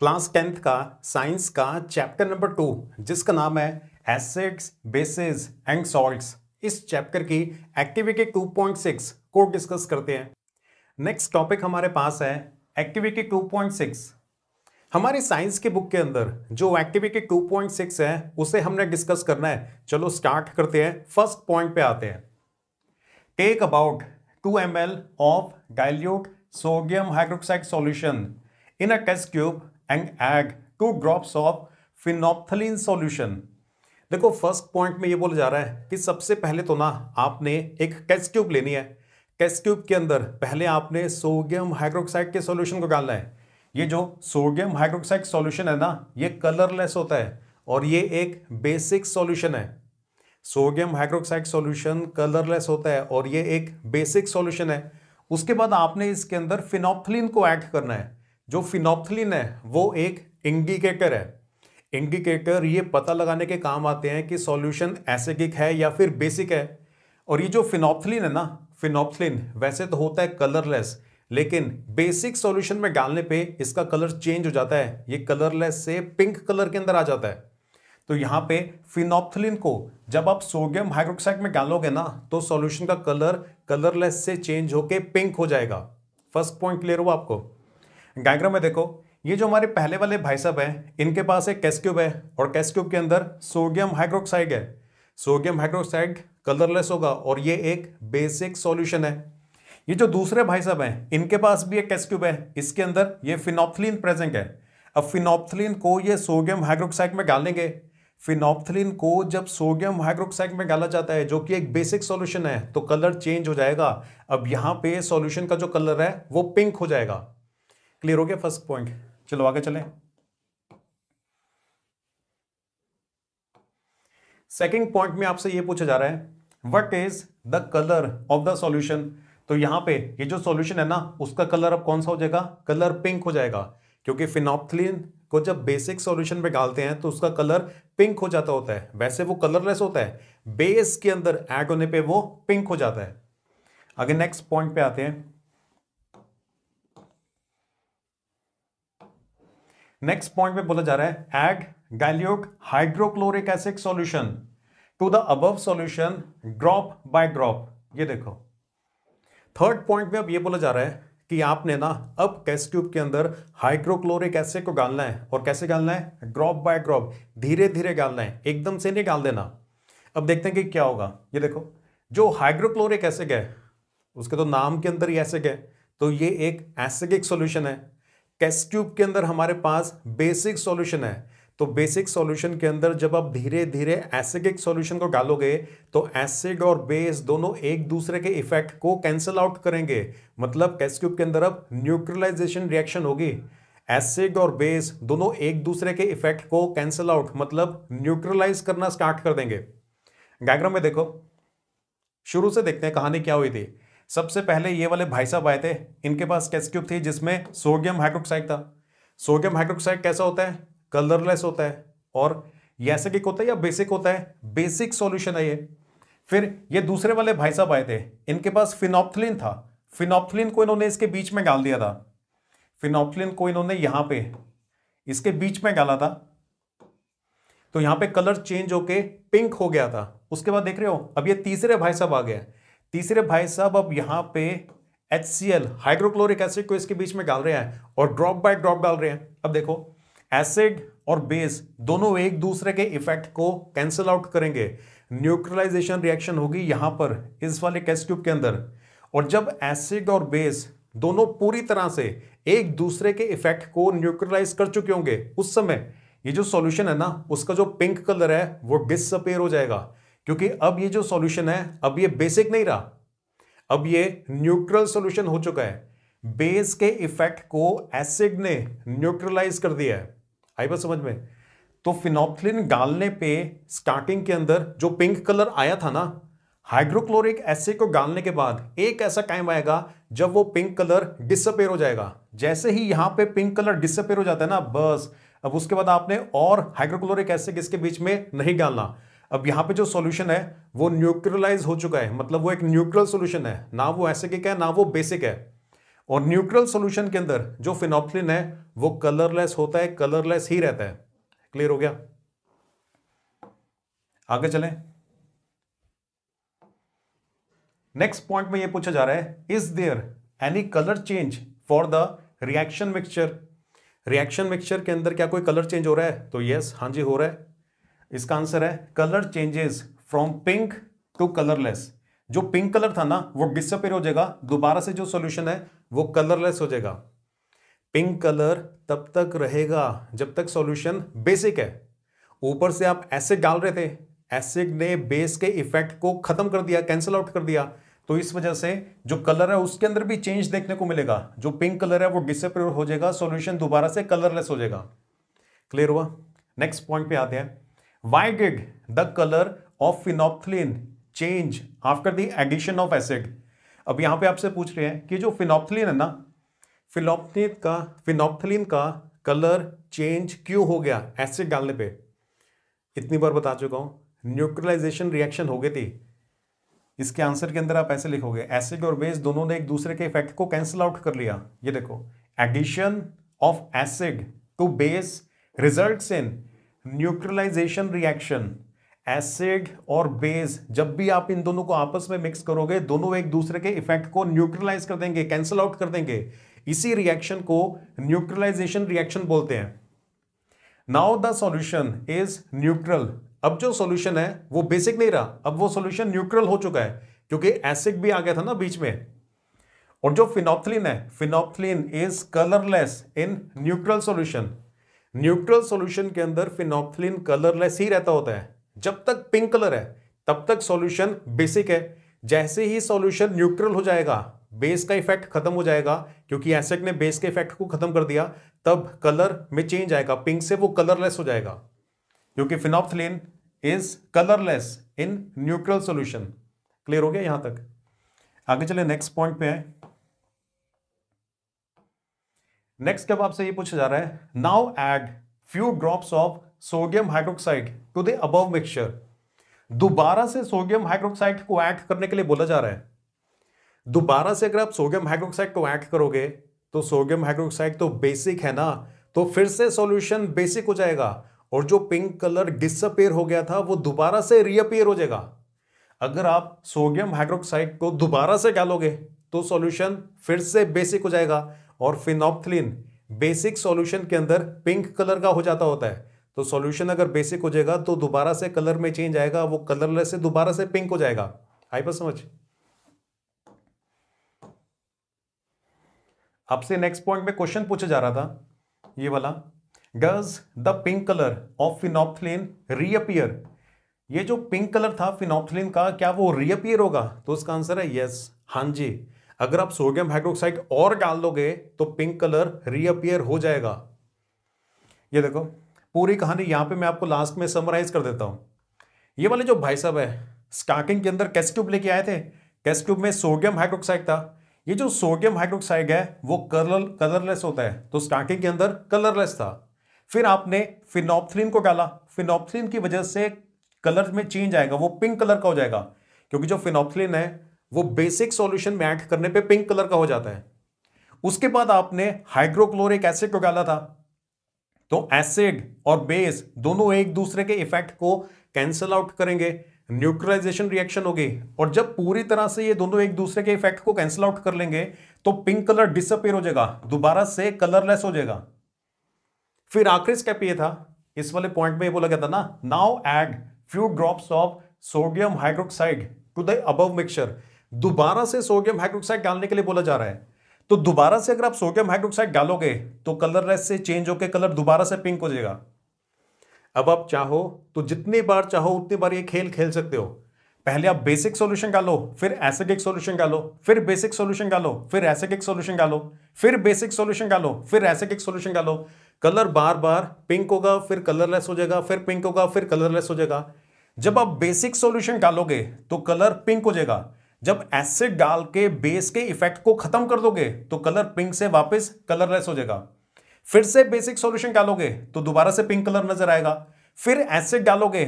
Class 10th का science का chapter number 2 जिसका नाम है एसिड्स बेसिस एंड सॉल्ट्स। इस चैप्टर की एक्टिविटी 2.6 को डिस्कस करते हैं। नेक्स्ट टॉपिक हमारे पास है एक्टिविटी 2.6। हमारी साइंस की बुक के अंदर जो एक्टिविटी 2.6 है उसे हमने डिस्कस करना है। चलो स्टार्ट करते हैं। फर्स्ट पॉइंट पे आते हैं। Take about 2 ml of dilute sodium hydroxide solution in a test tube and add 2 drops of phenolphthalein solution। देखो फर्स्ट पॉइंट में ये बोला जा रहा है कि सबसे पहले तो ना आपने एक टेस्ट ट्यूब लेनी है। टेस्ट ट्यूब के अंदर पहले आपने सोडियम हाइड्रोक्साइड के सॉल्यूशन को डालना है। ये जो सोडियम हाइड्रोक्साइड सॉल्यूशन है ना ये कलरलेस होता है और ये एक बेसिक सॉल्यूशन है। सोडियम हाइड्रोक्साइड सॉल्यूशन कलरलेस होता है और ये एक बेसिक सॉल्यूशन है। उसके बाद आपने इसके अंदर फिनोप्थलीन को ऐड करना है। जो फिनोप्थलीन है वो एक इंडिकेटर है। इंडिकेटर ये पता लगाने के काम आते हैं कि सॉल्यूशन एसिडिक है या फिर बेसिक है। और ये जो फिनोप्थलीन है ना, फिनोप्थलीन वैसे तो होता है कलरलेस, लेकिन बेसिक सॉल्यूशन में डालने पे इसका कलर चेंज हो जाता है। ये कलरलेस से पिंक कलर के अंदर आ जाता है। तो यहाँ पे फिनोप्थलीन को जब आप सोडियम हाइड्रोक्साइड में डालोगे ना तो सॉल्यूशन का कलर कलरलेस से चेंज होके पिंक हो जाएगा। फर्स्ट पॉइंट क्लियर हुआ आपको? डायग्राम में देखो, ये जो हमारे पहले वाले भाई साहब हैं इनके पास एक टेस्ट ट्यूब है और टेस्ट ट्यूब के अंदर सोडियम हाइड्रोक्साइड है। सोडियम हाइड्रोक्साइड कलरलेस होगा और ये एक बेसिक सॉल्यूशन है। ये जो दूसरे भाई साहब हैं इनके पास भी एक टेस्ट ट्यूब है, इसके अंदर ये फिनोप्थलीन प्रेजेंट है। अब फिनोप्थलीन को ये सोडियम हाइड्रोक्साइड में डालेंगे। फिनोप्थलीन को जब सोडियम हाइड्रोक्साइड में डाला जाता है जो कि एक बेसिक सॉल्यूशन है तो कलर चेंज हो जाएगा। अब यहां पे सॉल्यूशन का जो कलर है वो पिंक हो जाएगा। क्लियर हो गया फर्स्ट पॉइंट? चलो आगे चलें। सेकंड पॉइंट में आपसे ये पूछा जा रहा है what is the colour of the solution. तो यहां पे ये जो सॉल्यूशन है ना उसका कलर अब कौन सा हो जाएगा? कलर पिंक हो जाएगा, क्योंकि फिनोप्थलीन को जब बेसिक सॉल्यूशन में डालते हैं तो उसका कलर पिंक हो जाता होता है। वैसे वो कलरलेस होता है, बेस के अंदर ऐड होने पे वो पिंक हो जाता है। आगे नेक्स्ट पॉइंट पे आते हैं। नेक्स्ट पॉइंट में बोला जा रहा है add dilute hydrochloric acid solution to the above solution drop by drop. ये देखो थर्ड पॉइंट में अब ये बोला जा रहा है कि आपने ना अब टेस्ट ट्यूब के अंदर हाइड्रोक्लोरिक एसिड को डालना है। और कैसे डालना है? ड्रॉप बाय ड्रॉप, धीरे धीरे डालना है, एकदम से नहीं डाल देना। अब देखते हैं कि क्या होगा। ये देखो जो हाइड्रोक्लोरिक एसिड है उसके तो नाम के अंदर ही एसिड है, तो ये एक एसिडिक सॉल्यूशन है। टेस्ट ट्यूब के अंदर हमारे पास बेसिक सॉल्यूशन है, तो बेसिक सॉल्यूशन के अंदर जब आप धीरे धीरे एसिडिक सॉल्यूशन को डालोगे तो एसिड और बेस दोनों एक दूसरे के इफेक्ट को कैंसिल आउट करेंगे। मतलब टेस्ट ट्यूब के अंदर अब न्यूट्रलाइजेशन रिएक्शन होगी। एसिड और बेस दोनों एक दूसरे के इफेक्ट को कैंसिल आउट मतलब न्यूट्रलाइज करना स्टार्ट कर देंगे। डायग्राम में देखो, शुरू से देखते हैं कहानी क्या हुई थी। सबसे पहले ये वाले भाई साहब आए थे, इनके पास टेस्ट ट्यूब थी जिसमें सोडियम हाइड्रोक्साइड था। सोडियम हाइड्रोक्साइड कैसा होता है? कलरलेस होता है। और ये एसिडिक होता है या बेसिक होता है? बेसिक सॉल्यूशन है ये। फिर ये दूसरे वाले भाई साहब आए थे, इनके पास फिनोप्थलीन था। फिनोप्थलीन को इन्होंने इसके बीच में डाल दिया था। फिनोप्थलीन को इन्होंने यहां पे इसके बीच में डाला था, तो यहां पे कलर चेंज होके पिंक हो गया था। उसके बाद देख रहे हो अब ये तीसरे भाई साहब आ गए। तीसरे भाई साहब अब यहां पे HCl हाइड्रोक्लोरिक एसिड को इसके बीच में डाल रहे हैं और ड्रॉप बाय ड्रॉप डाल रहे हैं। अब देखो एसिड और बेस दोनों एक दूसरे के इफेक्ट को कैंसिल आउट करेंगे। न्यूट्रलाइजेशन रिएक्शन होगी यहां पर इस वाले टेस्ट ट्यूब के अंदर। और जब एसिड और बेस दोनों पूरी तरह से एक दूसरे के इफेक्ट को न्यूट्रलाइज कर चुके होंगे उस समय ये जो सॉल्यूशन है ना उसका जो पिंक कलर है वो डिसअपीयर हो जाएगा, क्योंकि अब ये जो सॉल्यूशन है अब ये बेसिक नहीं रहा, अब ये न्यूट्रल सॉल्यूशन हो चुका है। बेस के इफेक्ट को एसिड ने न्यूट्रलाइज कर दिया है। आई बात समझ में? तो फिनोप्थलीन डालने पे स्टार्टिंग के अंदर जो पिंक कलर आया था ना, हाइड्रोक्लोरिक एसिड को डालने के बाद एक ऐसा टाइम आएगा जब वो पिंक कलर डिसअपीयर हो जाएगा। जैसे ही यहां पे पिंक कलर डिसअपीयर हो जाता है ना, बस अब उसके बाद आपने और हाइड्रोक्लोरिक एसिड इसके बीच में नहीं डालना। अब यहां पे जो सॉल्यूशन है वो न्यूट्रलाइज हो चुका है, मतलब वो एक न्यूट्रल सॉल्यूशन है, ना वो एसिडिक है ना वो बेसिक है। और न्यूट्रल सॉल्यूशन के अंदर जो फिनोप्थलीन है वो कलरलेस होता है, कलरलेस ही रहता है। क्लियर हो गया? आगे चलें। नेक्स्ट पॉइंट में ये पूछा जा रहा है, is there any colour change for the reaction mixture? Reaction mixture के अंदर क्या कोई कलर चेंज हो रहा है? तो यस, हाँ जी हो रहा है। इसका आंसर है colour changes from pink to colourless. जो पिंक कलर था ना वो डिसअपीयर हो जाएगा, दोबारा से जो सॉल्यूशन है वो कलरलेस हो जाएगा। पिंक कलर तब तक रहेगा जब तक सॉल्यूशन बेसिक है। ऊपर से आप एसिड डाल रहे थे, एसिड ने बेस के इफेक्ट को खत्म कर दिया, कैंसिल आउट कर दिया, तो इस वजह से जो कलर है उसके अंदर भी चेंज देखने को मिलेगा। जो पिंक कलर है वो डिसअपीयर हो जाएगा, सॉल्यूशन दोबारा से कलरलेस हो जाएगा। क्लियर हुआ? नेक्स्ट पॉइंट पे आते हैं। Why did the colour of phenolphthalein change after the addition of acid? अब यहां पे आपसे पूछ रहे हैं कि जो फिनोप्थलीन है ना, फिनोप्थलीन का कलर चेंज क्यों हो गया एसिड डालने पे? इतनी बार बता चुका हूं, न्यूट्रलाइजेशन रिएक्शन हो गई थी। इसके आंसर के अंदर आप ऐसे लिखोगे, एसिड और बेस दोनों ने एक दूसरे के इफेक्ट को कैंसिल आउट कर लिया। ये देखो, addition of acid to base results in neutralisation reaction. Acid और बेस जब भी आप इन दोनों को आपस में मिक्स करोगे, दोनों एक दूसरे के इफेक्ट को न्यूट्रलाइज कर देंगे, कैंसिल आउट कर देंगे। इसी रिएक्शन को न्यूट्रलाइजेशन रिएक्शन बोलते हैं। Now the solution is neutral. अब जो सॉल्यूशन है वो बेसिक नहीं रहा, अब वो सॉल्यूशन न्यूट्रल हो चुका है क्योंकि एसिड भी आ गया था ना बीच में। और जो फिनोप्थलीन है, phenolphthalein is colourless in neutral solution. Neutral solution के अंदर फिनोप्थलीन कलरलेस ही रहता होता है। जब तक पिंक कलर है तब तक सॉल्यूशन बेसिक है। जैसे ही सॉल्यूशन न्यूट्रल हो जाएगा, बेस का इफेक्ट खत्म हो जाएगा क्योंकि एसिड ने बेस के इफेक्ट को खत्म कर दिया, तब कलर में चेंज आएगा, पिंक से वो कलरलेस हो जाएगा क्योंकि phenolphthalein is colourless in neutral solution. Clear हो गया यहां तक? आगे चले नेक्स्ट पॉइंट पे है। नेक्स्ट जब आपसे ये पूछा जा रहा है, now add few drops of sodium hydroxide to the above mixture. दोबारा से सोडियम हाइड्रोक्साइड को ऐड करने के लिए बोला जा रहा है। दोबारा से अगर आप सोडियम हाइड्रोक्साइड को ऐड करोगे तो सोडियम हाइड्रोक्साइड तो बेसिक है ना, तो फिर से सॉल्यूशन बेसिक हो जाएगा और जो पिंक कलर डिसअपीयर हो गया था वो दोबारा से रीअपीयर हो जाएगा। अगर आप सोडियम हाइड्रोक्साइड को दोबारा से डालोगे तो सॉल्यूशन फिर से बेसिक हो जाएगा और फिनोप्थलीन बेसिक सॉल्यूशन के अंदर पिंक कलर का हो जाता होता है। तो सॉल्यूशन अगर बेसिक हो जाएगा तो दोबारा से कलर में चेंज आएगा, वो कलरलेस से दोबारा से पिंक हो जाएगा। आई बात समझ? आपसे नेक्स्ट पॉइंट में क्वेश्चन पूछा जा रहा था ये वाला, does the pink colour of phenolphthalein reappear? ये जो पिंक कलर था फिनोप्थलीन का, क्या वो रीअपीयर होगा? तो उसका आंसर है यस, हाँ जी। अगर आप सोडियम हाइड्रोक्साइड और डाल दोगे तो पिंक कलर रीअपीयर हो जाएगा। ये देखो पूरी कहानी यहां पे मैं आपको लास्ट में समराइज कर देता हूं। ये वाले जो भाई साहब है स्टार्टिंग के अंदर टेस्ट ट्यूब लेके आए थे, टेस्ट ट्यूब में सोडियम हाइड्रोक्साइड था। ये जो सोडियम हाइड्रोक्साइड है वो कलरलेस होता है, तो स्टार्टिंग के अंदर कलरलेस था। फिर आपने फिनोप्थलीन को डाला, फिनोप्थलीन की वजह से कलर में चेंज आएगा, वो पिंक कलर का हो जाएगा क्योंकि जो फिनोप्थलीन है वो बेसिक सॉल्यूशन में ऐड करने पे पिंक कलर का हो जाता है। उसके बाद आपने हाइड्रोक्लोरिक एसिड को डाला था, तो एसिड और बेस दोनों एक दूसरे के इफेक्ट को कैंसिल आउट करेंगे, न्यूट्रलाइजेशन रिएक्शन होगी, और जब पूरी तरह से ये दोनों एक दूसरे के इफेक्ट को कैंसिल आउट कर लेंगे तो पिंक कलर डिसअपीयर हो जाएगा, दोबारा से कलरलेस हो जाएगा। फिर आखिरी स्टेप ये था, इस वाले पॉइंट में ये बोला गया था ना, now add few drops of sodium hydroxide to the above mixture. दोबारा से सोडियम हाइड्रोक्साइड डालने के लिए बोला जा रहा है। तो दोबारा से अगर आप सोडियम हाइड्रोक्साइड डालोगे तो कलरलेस से चेंज होकर कलर दोबारा से पिंक हो जाएगा। अब आप चाहो तो जितनी बार चाहो उतनी बार ये खेल खेल सकते हो। पहले आप बेसिक सॉल्यूशन डालो, फिर एसिडिक सॉल्यूशन डालो, फिर बेसिक सॉल्यूशन डालो, फिर एसिडिक सॉल्यूशन डालो, फिर बेसिक सॉल्यूशन डालो, फिर एसिडिक सॉल्यूशन डालो। कलर बार बार पिंक होगा, फिर कलरलेस हो जाएगा, फिर पिंक होगा, फिर कलरलेस हो जाएगा। जब आप बेसिक सॉल्यूशन डालोगे तो कलर पिंक हो जाएगा। जब एसिड डाल के बेस के इफेक्ट को खत्म कर दोगे तो कलर पिंक से वापस कलरलेस हो जाएगा। फिर से बेसिक सॉल्यूशन डालोगे तो दोबारा से पिंक कलर नजर आएगा। फिर एसिड डालोगे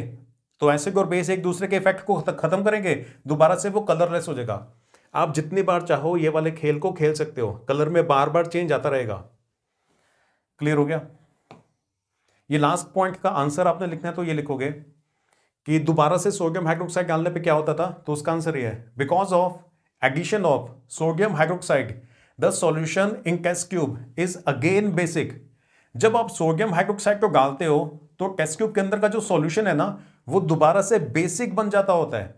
तो एसिड और बेस एक दूसरे के इफेक्ट को खत्म करेंगे, दोबारा से वो कलरलेस हो जाएगा। आप जितनी बार चाहो ये वाले खेल को खेल सकते हो, कलर में बार बार चेंज आता रहेगा। क्लियर हो गया? ये लास्ट पॉइंट का आंसर आपने लिखना है तो ये लिखोगे कि दोबारा से सोडियम हाइड्रोक्साइड डालने पे क्या होता था, तो उसका आंसर ये है, because of addition of sodium hydroxide the solution in test tube is again basic. जब आप सोडियम हाइड्रोक्साइड को डालते हो तो टेस्ट ट्यूब के अंदर का जो सॉल्यूशन है ना, वो दोबारा से बेसिक बन जाता होता है।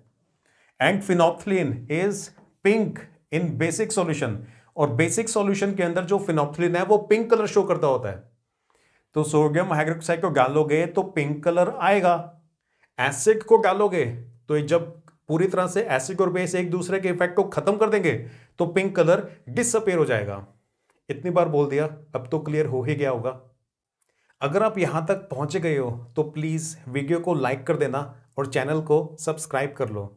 And phenolphthalein is pink in basic solution, और बेसिक सॉल्यूशन के अंदर जो फिनोप्थलीन है वो पिंक कलर शो करता होता है। तो सोडियम हाइड्रोक्साइड को डालोगे तो पिंक कलर आएगा, एसिड को डालोगे तो जब पूरी तरह से एसिड और बेस एक दूसरे के इफेक्ट को खत्म कर देंगे तो पिंक कलर डिसअपीयर हो जाएगा। इतनी बार बोल दिया, अब तो क्लियर हो ही गया होगा। अगर आप यहां तक पहुंच गए हो तो प्लीज वीडियो को लाइक कर देना और चैनल को सब्सक्राइब कर लो।